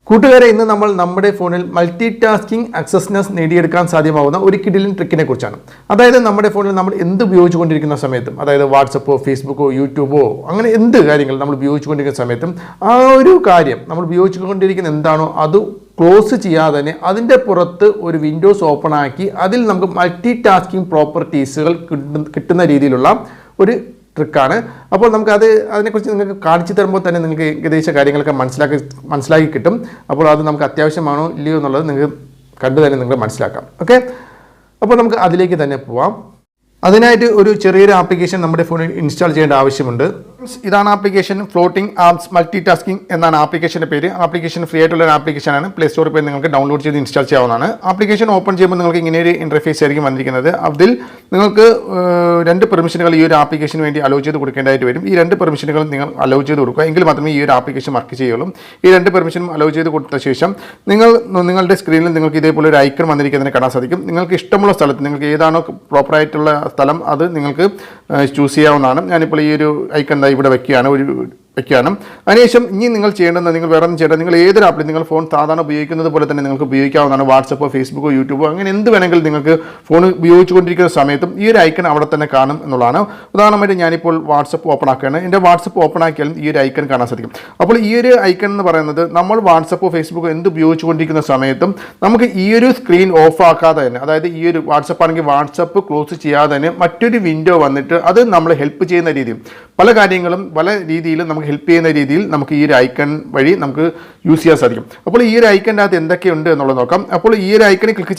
കൂട്ടുകാരെ, ഇന്ന് നമ്മൾ നമ്മുടെ ഫോണിൽ മൾട്ടി ടാസ്കിംഗ് അക്സസ്നെസ് നേടിയെടുക്കാൻ സാധ്യമാകുന്ന ഒരു കിടിലൻ ട്രിക്കിനെ കുറിച്ചാണ്. അതായത് നമ്മുടെ ഫോണിൽ നമ്മൾ എന്ത് ഉപയോഗിച്ചുകൊണ്ടിരിക്കുന്ന സമയത്തും, അതായത് വാട്സപ്പോ ഫേസ്ബുക്കോ യൂട്യൂബോ അങ്ങനെ എന്ത് കാര്യങ്ങൾ നമ്മൾ ഉപയോഗിച്ചുകൊണ്ടിരിക്കുന്ന സമയത്തും ആ ഒരു കാര്യം നമ്മൾ ഉപയോഗിച്ചുകൊണ്ടിരിക്കുന്ന എന്താണോ അത് ക്ലോസ് ചെയ്യാതെ തന്നെ അതിൻ്റെ പുറത്ത് ഒരു വിൻഡോസ് ഓപ്പൺ ആക്കി അതിൽ നമുക്ക് മൾട്ടി ടാസ്കിംഗ് പ്രോപ്പർട്ടീസുകൾ കിട്ടുന്ന രീതിയിലുള്ള ഒരു ട്രിക്കാണ്. അപ്പോൾ നമുക്ക് അതിനെക്കുറിച്ച് നിങ്ങൾക്ക് കാണിച്ചു തരുമ്പോൾ തന്നെ നിങ്ങൾക്ക് ഏകദേശ കാര്യങ്ങളൊക്കെ മനസ്സിലാക്കി കിട്ടും. അപ്പോൾ അത് നമുക്ക് അത്യാവശ്യമാണോ ഇല്ലയോ എന്നുള്ളത് നിങ്ങൾക്ക് കണ്ടു തന്നെ നിങ്ങൾ മനസ്സിലാക്കാം. ഓക്കെ, അപ്പോൾ നമുക്ക് അതിലേക്ക് തന്നെ പോവാം. അതിനായിട്ട് ഒരു ചെറിയൊരു ആപ്ലിക്കേഷൻ നമ്മുടെ ഫോണിൽ ഇൻസ്റ്റാൾ ചെയ്യേണ്ട ആവശ്യമുണ്ട്. ഇതാണ് application. Floating apps multitasking എന്നാണ് ആപ്ലിക്കേഷൻ്റെ പേര്. ആപ്ലിക്കേഷൻ ഫ്രീ ആയിട്ടുള്ള ഒരു ആപ്ലിക്കേഷനാണ്. പ്ലേ സ്റ്റോറിൽ പോയി നിങ്ങൾക്ക് ഡൗൺലോഡ് ചെയ്ത് ഇൻസ്റ്റാൾ ചെയ്യാവുന്നതാണ്. ആപ്ലിക്കേഷൻ ഓപ്പൺ ചെയ്യുമ്പോൾ നിങ്ങൾക്ക് ഇങ്ങനെ ഒരു ഇൻ്റർഫേസ് ആയിരിക്കും വന്നിരിക്കുന്നത്. അതിൽ നിങ്ങൾക്ക് 2 പെർമിഷനുകൾ ഈ ഒരു ആപ്ലിക്കേഷന് വേണ്ടി അലോ ചെയ്ത് കൊടുക്കേണ്ടതായിട്ട് വരും. ഈ 2 പെർമിഷനുകൾ നിങ്ങൾ അലോ ചെയ്ത് കൊടുക്കുക, എങ്കിൽ മാത്രമേ ഈ ഒരു ആപ്ലിക്കേഷൻ വർക്ക് ചെയ്യുള്ളൂ. ഈ 2 പെർമിഷനും അലോ ചെയ്ത് കൊടുത്ത ശേഷം നിങ്ങളുടെ സ്ക്രീനിൽ നിങ്ങൾക്ക് ഇതേപോലെ ഒരു ഐക്കൺ വന്നിരിക്കുന്നതിന് കാണാൻ സാധിക്കും. നിങ്ങൾക്ക് ഇഷ്ടമുള്ള സ്ഥലത്ത് നിങ്ങൾക്ക് ഏതാണോ പ്രോപ്പറായിട്ടുള്ള സ്ഥലം അത് നിങ്ങൾക്ക് ചൂസ് ചെയ്യാവുന്നതാണ്. ഞാനിപ്പോൾ ഈ ഒരു ഐക്കൺ ഇവിടെ വയ്ക്കുകയാണ്. അതിനുശേഷം ഇനി നിങ്ങൾ ചെയ്യേണ്ടത്, നിങ്ങൾ വേറെ ഒന്നും ചെയ്യേണ്ടത്, നിങ്ങൾ ഏതൊരു ആപ്പിൽ നിങ്ങൾ ഫോൺ സാധാരണ ഉപയോഗിക്കുന്നത് പോലെ തന്നെ നിങ്ങൾക്ക് ഉപയോഗിക്കാവുന്നതാണ്. വാട്സപ്പോ ഫേസ്ബുക്കോ യൂട്യൂബോ അങ്ങനെ എന്ത് വേണമെങ്കിലും നിങ്ങൾക്ക് ഫോൺ ഉപയോഗിച്ചുകൊണ്ടിരിക്കുന്ന സമയത്തും ഈ ഒരു ഐക്കൺ അവിടെ തന്നെ കാണും എന്നുള്ളതാണ്. ഉദാഹരണമായിട്ട് ഞാനിപ്പോൾ വാട്സപ്പ് ഓപ്പൺ ആക്കുകയാണ്. എൻ്റെ വാട്സപ്പ് ഓപ്പൺ ആക്കിയാലും ഈ ഒരു ഐക്കൺ കാണാൻ സാധിക്കും. അപ്പോൾ ഈ ഒരു ഐക്കൺ എന്ന് പറയുന്നത് നമ്മൾ വാട്സപ്പോ ഫേസ്ബുക്കോ എന്ത് ഉപയോഗിച്ചുകൊണ്ടിരിക്കുന്ന സമയത്തും നമുക്ക് ഈ ഒരു സ്ക്രീൻ ഓഫ് ആക്കാതെ തന്നെ, അതായത് ഈ ഒരു വാട്സപ്പ് ആണെങ്കിൽ വാട്സപ്പ് ക്ലോസ് ചെയ്യാതെ തന്നെ മറ്റൊരു വിൻഡോ വന്നിട്ട് അത് നമ്മളെ ഹെൽപ്പ് ചെയ്യുന്ന രീതിയിൽ പല കാര്യങ്ങളും പല രീതിയിലും നമുക്ക് ഹെൽപ്പ് ചെയ്യുന്ന രീതിയിൽ നമുക്ക് ഈ ഒരു ഐക്കൺ വഴി നമുക്ക് യൂസ് ചെയ്യാൻ സാധിക്കും. അപ്പോൾ ഈ ഒരു ഐക്കൻ്റെ അകത്ത് എന്തൊക്കെയുണ്ട് എന്നുള്ളത് നോക്കാം. അപ്പോൾ ഈ ഒരു ഐക്കണിൽ ക്ലിക്ക്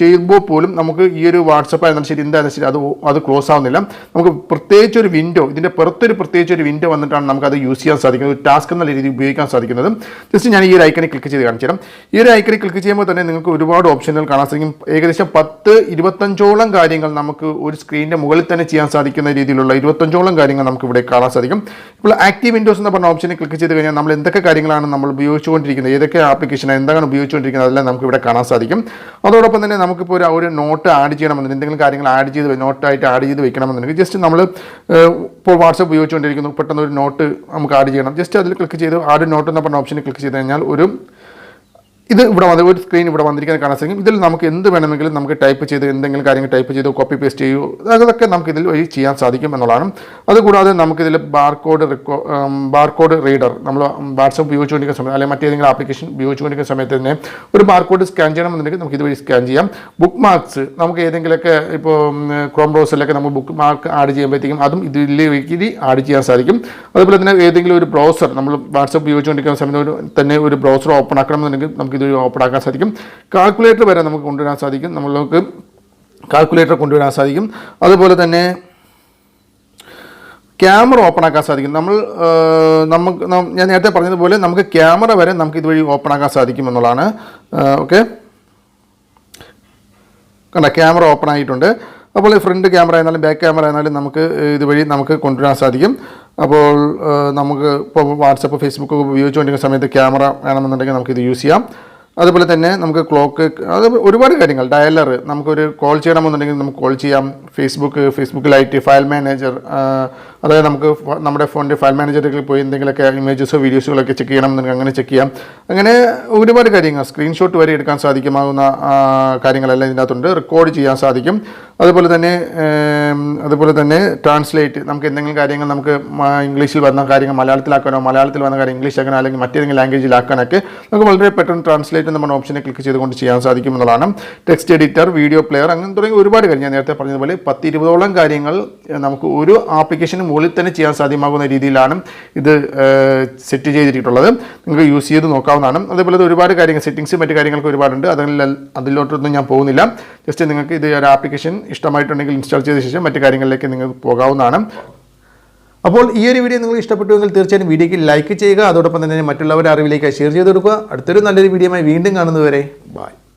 ചെയ്യുമ്പോൾ പോലും നമുക്ക് ഈ ഒരു വാട്സപ്പ് ആയിരുന്നാലും ശരി എന്തായാലും ശരി അത് ക്ലോസ് ആവുന്നില്ല. നമുക്ക് പ്രത്യേകിച്ചൊരു വിൻഡോ, ഇതിൻ്റെ പുറത്തൊരു പ്രത്യേകിച്ചൊരു വിൻഡോ വന്നിട്ടാണ് നമുക്കത് യൂസ് ചെയ്യാൻ സാധിക്കുന്നത്, ഒരു ടാസ്ക് എന്ന രീതിയിൽ ഉപയോഗിക്കാൻ സാധിക്കുന്നത്. ജസ്റ്റ് ഞാൻ ഈ ഒരു ഐക്കണിൽ ക്ലിക്ക് ചെയ്ത് കാണിച്ചു തരാം. ഈ ഒരു ഐക്കണിൽ ക്ലിക്ക് ചെയ്യുമ്പോൾ തന്നെ നിങ്ങൾക്ക് ഒരുപാട് ഓപ്ഷനുകൾ കാണാൻ സാധിക്കും. ഏകദേശം 10-25ഓളം കാര്യങ്ങൾ നമുക്ക് ഒരു സ്ക്രീനിൻ്റെ മുകളിൽ തന്നെ ചെയ്യാൻ സാധിക്കുന്ന രീതിയിലുള്ള 25ഓളം കാര്യങ്ങൾ നമുക്ക് ഇവിടെ കാണാൻ സാധിക്കും. ഇപ്പോൾ ആക്റ്റീവ് വിൻഡോസ് എന്ന് പറഞ്ഞ ഓപ്ഷനിൽ ക്ലിക്ക് ചെയ്ത് കഴിഞ്ഞാൽ നമ്മൾ എന്തൊക്കെ കാര്യങ്ങളാണ് നമ്മൾ ഉപയോഗിച്ചുകൊണ്ടിരിക്കുന്നത്, ഏതൊക്കെ ആപ്ലിക്കേഷൻ എന്താണ് ഉപയോഗിച്ചുകൊണ്ടിരിക്കുന്നത് അതെല്ലാം നമുക്ക് ഇവിടെ കാണാൻ സാധിക്കും. അതോടൊപ്പം തന്നെ നമുക്കിപ്പോൾ ഒരു നോട്ട് ആഡ് ചെയ്യണമെന്നുണ്ടെങ്കിൽ, എന്തെങ്കിലും കാര്യങ്ങൾ ആഡ് ചെയ്ത് നോട്ടായിട്ട് ആഡ് ചെയ്ത് വെക്കണമെന്നുണ്ടെങ്കിൽ ജസ്റ്റ് നമ്മൾ ഇപ്പോൾ വാട്സപ്പ് ഉപയോഗിച്ചുകൊണ്ടിരിക്കുന്നു, പെട്ടെന്ന് ഒരു നോട്ട് നമുക്ക് ആഡ് ചെയ്യണം. ജസ്റ്റ് അതിൽ ക്ലിക്ക് ചെയ്ത് ആഡ് നോട്ട് എന്ന് പറഞ്ഞ ഓപ്ഷനിൽ ക്ലിക്ക് ചെയ്ത് കഴിഞ്ഞാൽ ഇത് ഇവിടെ ഒരു സ്ക്രീൻ ഇവിടെ വന്നിരിക്കാൻ കാണാൻ സാധിക്കും. ഇതിൽ നമുക്ക് എന്ത് വേണമെങ്കിലും നമുക്ക് ടൈപ്പ് ചെയ്ത് എന്തെങ്കിലും കാര്യങ്ങൾ ടൈപ്പ് ചെയ്ത് കോപ്പി പേസ്റ്റ് ചെയ്യൂ, അതൊക്കെ നമുക്ക് ഇതിൽ വഴി ചെയ്യാൻ സാധിക്കും എന്നുള്ളതാണ്. അതുകൂടാതെ നമുക്കിതിൽ ബാർകോഡ് റീഡർ, നമ്മൾ വാട്സപ്പ് ഉപയോഗിച്ചുകൊണ്ടിരിക്കുന്ന സമയത്ത് അല്ലെങ്കിൽ മറ്റേതെങ്കിലും ആപ്ലിക്കേഷൻ ഉപയോഗിച്ചുകൊണ്ടിരിക്കുന്ന സമയത്ത് തന്നെ ഒരു ബാർകോഡ് സ്കാൻ ചെയ്യണമെന്നുണ്ടെങ്കിൽ നമുക്ക് ഇതുവഴി സ്കാൻ ചെയ്യാം. ബുക്ക് മാർക്സ് നമുക്ക് ഏതെങ്കിലുമൊക്കെ ഇപ്പോൾ ക്രോം ബ്രൗസറിലൊക്കെ നമ്മൾ ബുക്ക് മാർക്ക് ആഡ് ചെയ്യുമ്പോഴത്തേക്കും അതും ഇതിലേക്ക് ആഡ് ചെയ്യാൻ സാധിക്കും. അതുപോലെ തന്നെ ഏതെങ്കിലും ഒരു ബ്രൗസർ നമ്മൾ വാട്സപ്പ് ഉപയോഗിച്ചുകൊണ്ടിരിക്കുന്ന സമയത്ത് തന്നെ ഒരു ബ്രൗസർ ഓപ്പൺ ആക്കണമെന്നുണ്ടെങ്കിൽ നമുക്ക് ഇത് ഓപ്പൺ ആക്കാൻ സാധിക്കും. കാൽക്കുലേറ്റർ വരെ നമുക്ക് കൊണ്ടുവരാൻ സാധിക്കും. നമുക്ക് കാൽക്കുലേറ്റർ കൊണ്ടുവരാൻ സാധിക്കും. അതുപോലെ തന്നെ ക്യാമറ ഓപ്പൺ ആക്കാൻ സാധിക്കും. ഞാൻ നേരത്തെ പറഞ്ഞതുപോലെ നമുക്ക് ക്യാമറ വരെ നമുക്ക് ഇതുവഴി ഓപ്പൺ ആക്കാൻ സാധിക്കും എന്നുള്ളതാണ്. ഓക്കെ, കണ്ട ക്യാമറ ഓപ്പൺ ആയിട്ടുണ്ട്. അപ്പോൾ ഫ്രണ്ട് ക്യാമറ ആയിരുന്നാലും ബാക്ക് ക്യാമറ ആയിരുന്നാലും നമുക്ക് ഇതുവഴി നമുക്ക് കൊണ്ടുവരാൻ സാധിക്കും. അപ്പോൾ നമുക്ക് ഇപ്പോൾ വാട്സപ്പ് ഫേസ്ബുക്ക് ഉപയോഗിച്ചുകൊണ്ടിരിക്കുന്ന സമയത്ത് ക്യാമറ വേണമെന്നുണ്ടെങ്കിൽ നമുക്കിത് യൂസ് ചെയ്യാം. അതുപോലെ തന്നെ നമുക്ക് ക്ലോക്ക്, അത് ഒരുപാട് കാര്യങ്ങൾ, ഡയലർ, നമുക്കൊരു കോൾ ചെയ്യണമെന്നുണ്ടെങ്കിൽ നമുക്ക് കോൾ ചെയ്യാം. ഫേസ്ബുക്കിലായിട്ട് ഫയൽ മാനേജർ, അതായത് നമുക്ക് നമ്മുടെ ഫോണിൻ്റെ ഫയൽ മാനേജറിൽ പോയി എന്തെങ്കിലുമൊക്കെ ഇമേജസോ വീഡിയോസുകളൊക്കെ ചെക്ക് ചെയ്യണമെന്നുണ്ടെങ്കിൽ അങ്ങനെ ചെക്ക് ചെയ്യാം. അങ്ങനെ ഒരുപാട് കാര്യങ്ങൾ, സ്ക്രീൻഷോട്ട് വരെ എടുക്കാൻ സാധിക്കുമാകുന്ന കാര്യങ്ങളെല്ലാം ഇതിനകത്തുണ്ട്. റെക്കോർഡ് ചെയ്യാൻ സാധിക്കും. അതുപോലെ തന്നെ ട്രാൻസ്ലേറ്റ്, നമുക്ക് എന്തെങ്കിലും കാര്യങ്ങൾ നമുക്ക് ഇംഗ്ലീഷിൽ വന്ന കാര്യങ്ങൾ മലയാളത്തിലാക്കാനോ, മലയാളത്തിൽ വന്ന കാര്യം ഇംഗ്ലീഷിലാക്കാനോ അല്ലെങ്കിൽ മറ്റേതെങ്കിലും ലാംഗ്വേജിലാക്കാനൊക്കെ നമുക്ക് വളരെ പെട്ടെന്ന് ട്രാൻസ്ലേറ്റ് എന്ന് പറഞ്ഞ ഓപ്ഷനെ ക്ലിക്ക് ചെയ്തുകൊണ്ട് ചെയ്യാൻ സാധിക്കും എന്നുള്ളതാണ്. ടെക്സ്റ്റ് എഡിറ്റർ, വീഡിയോ പ്ലെയർ, അങ്ങനെ തുടങ്ങി ഒരുപാട് കാര്യം ഞാൻ നേരത്തെ പറഞ്ഞതുപോലെ 10-20ഓളം കാര്യങ്ങൾ നമുക്ക് ഒരു ആപ്ലിക്കേഷന് മുകളിൽ തന്നെ ചെയ്യാൻ സാധ്യമാകുന്ന രീതിയിലാണ് ഇത് സെറ്റ് ചെയ്തിട്ടുള്ളത്. നിങ്ങൾക്ക് യൂസ് ചെയ്ത് നോക്കാവുന്നതാണ്. അതേപോലെ ഒരുപാട് കാര്യങ്ങൾ, സെറ്റിംഗ്സ് മറ്റു കാര്യങ്ങളൊക്കെ ഒരുപാടുണ്ട്. അതിലോട്ടൊന്നും ഞാൻ പോകുന്നില്ല. ജസ്റ്റ് നിങ്ങൾക്ക് ഇത് ഒരു ആപ്ലിക്കേഷൻ ഇഷ്ടമായിട്ടുണ്ടെങ്കിൽ ഇൻസ്റ്റാൾ ചെയ്ത ശേഷം മറ്റു കാര്യങ്ങളിലേക്ക് നിങ്ങൾക്ക് പോകാവുന്നതാണ്. അപ്പോൾ ഈ ഒരു വീഡിയോ നിങ്ങൾ ഇഷ്ടപ്പെട്ടുവെങ്കിൽ തീർച്ചയായും വീഡിയോയ്ക്ക് ലൈക്ക് ചെയ്യുക. അതോടൊപ്പം തന്നെ മറ്റുള്ളവരുടെ അറിവിലേക്ക് ഷെയർ ചെയ്ത് കൊടുക്കുക. അടുത്തൊരു നല്ലൊരു വീഡിയോയുമായി വീണ്ടും കാണുന്നതുവരെ ബൈ.